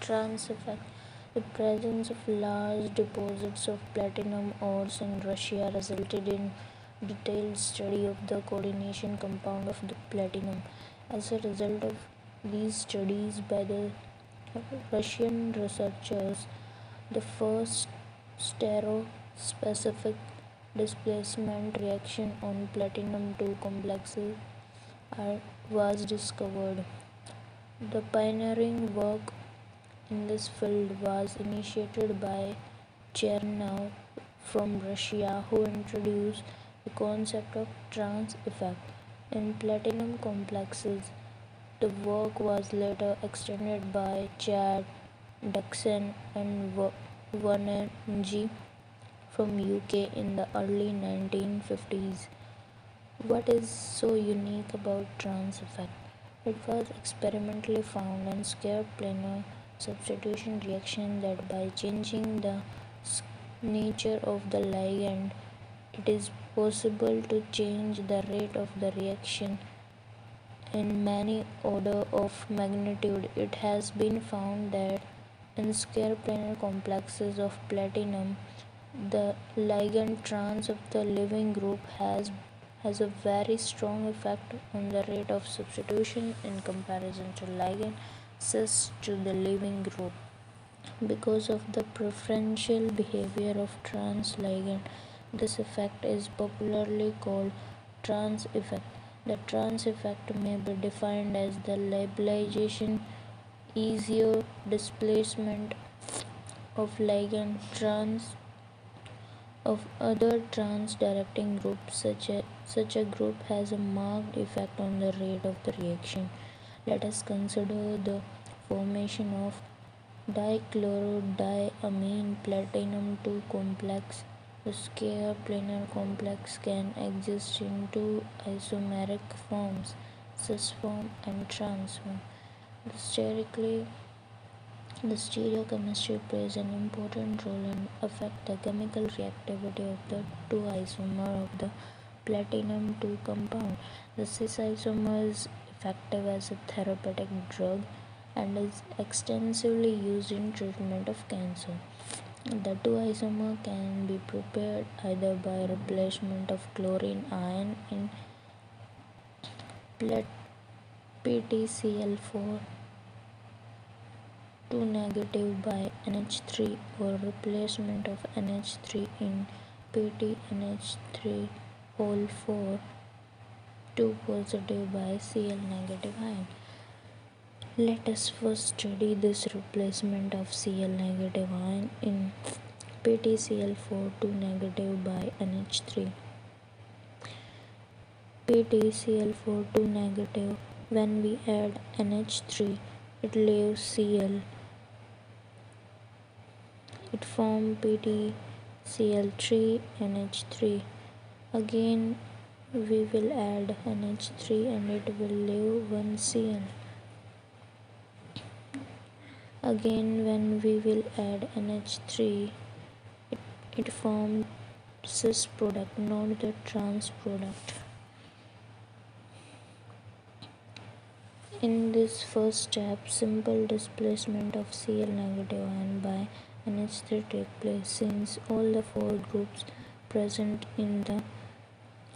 Trans effect. The presence of large deposits of platinum ores in Russia resulted in detailed study of the coordination compound of the platinum. As a result of these studies by the Russian researchers, the first stereospecific displacement reaction on platinum 2 complexes was discovered. The pioneering work in this field was initiated by Chernow from Russia, who introduced the concept of trans effect in platinum complexes. The work was later extended by Chad, Dixon and Wanergy from UK in the early 1950s. What is so unique about trans effect? It was experimentally found in square planar substitution reaction that by changing the nature of the ligand, it is possible to change the rate of the reaction in many order of magnitude. It has been found that in square planar complexes of platinum, the ligand trans of the leaving group has a very strong effect on the rate of substitution in comparison to ligand cis to the leaving group. Because of the preferential behavior of trans ligand, this effect is popularly called trans effect. The trans effect may be defined as the labelization easier displacement of ligand trans of other trans-directing groups. Such a group has a marked effect on the rate of the reaction. Let us consider the formation of dichlorodiamine platinum 2 complex. The square planar complex can exist in two isomeric forms, cis form and trans form. The stereochemistry plays an important role and affects the chemical reactivity of the two isomers of the platinum 2 compound. The cis isomer is effective as a therapeutic drug and is extensively used in treatment of cancer. The two isomer can be prepared either by replacement of chlorine ion in PtCl4 2 negative by NH3 or replacement of NH3 in PtNH3 whole 4 2 positive by Cl negative ion. Let us first study this replacement of Cl negative ion in PtCl4 2 negative by NH3. PtCl4 2 negative, when we add NH3, it leaves Cl. It forms PtCl3 NH3. Again we will add NH3 and it will leave 1 Cl. Again when we will add NH3, it forms cis product, not the trans product. In this first step, simple displacement of Cl negative ion by NH3 take place, since all the four groups present in the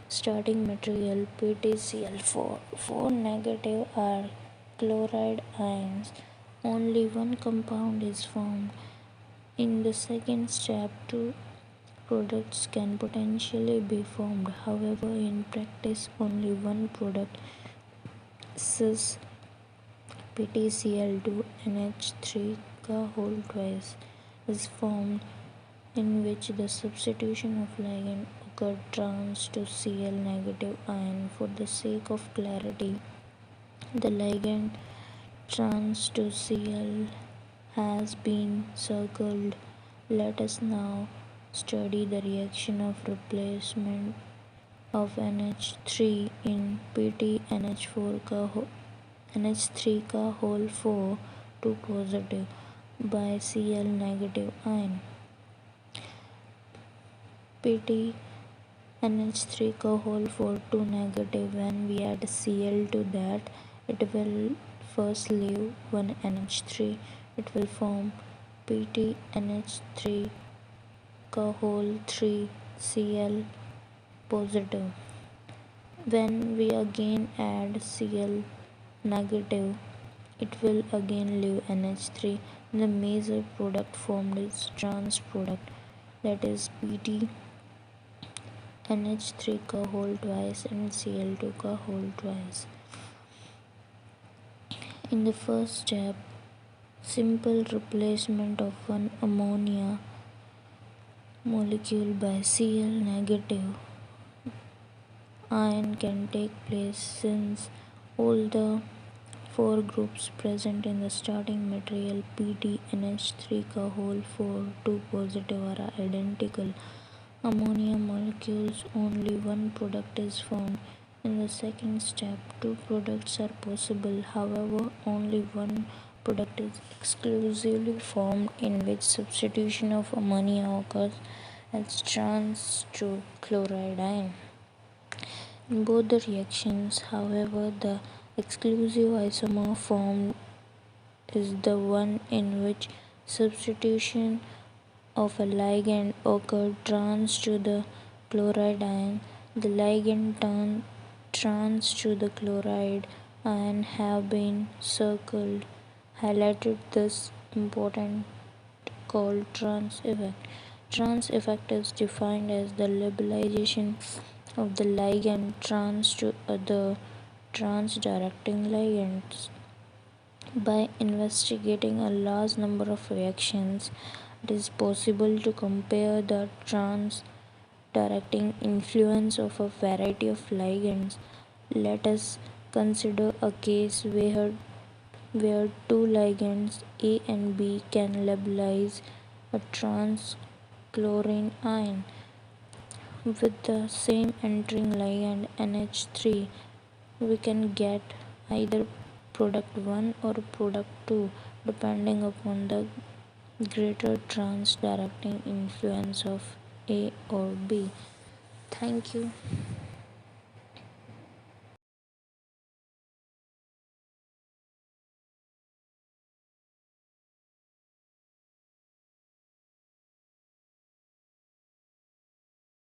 starting material PtCl4 4 negative are chloride ions. Only one compound is formed. In the second step, two products can potentially be formed. However, in practice, only one product, cis PtCl2 NH3 का whole twice, is formed, in which the substitution of ligand occurred trans to Cl negative ion. For the sake of clarity, the ligand trans to Cl has been circled. Let us now study the reaction of replacement of NH3 in NH3 का whole 4 2 positive by Cl negative ion. NH3 का whole 4 2 negative, when we add Cl to that, it will first leave 1 NH3 it will form PTNH3 Cahol 3 Cl positive. When we again add Cl negative, it will again leave NH3. The major product formed is trans product, that is PT NH3 Cahol twice and Cl2 Cahol twice. In the first step, simple replacement of one ammonia molecule by Cl negative ion can take place since all the four groups present in the starting material PTNH3 Cahol 4 2 positive are identical ammonia molecules. Only one product is formed. In the second step, two products are possible. However, only one product is exclusively formed, in which substitution of ammonia occurs as trans to chloride ion. In both the reactions, however, the exclusive isomer formed is the one in which substitution of a ligand occurred trans to the chloride ion. The ligand turned trans to the chloride ion have been circled, highlighted, thus important, called trans effect. Trans effect is defined as the liberalization of the ligand trans to other trans-directing ligands. By investigating a large number of reactions, it is possible to compare the trans-directing influence of a variety of ligands. Let us consider a case where two ligands A and B can liberalize a trans chlorine ion. With the same entering ligand NH3, we can get either product 1 or product 2 depending upon the greater trans directing influence of A or B. Thank you.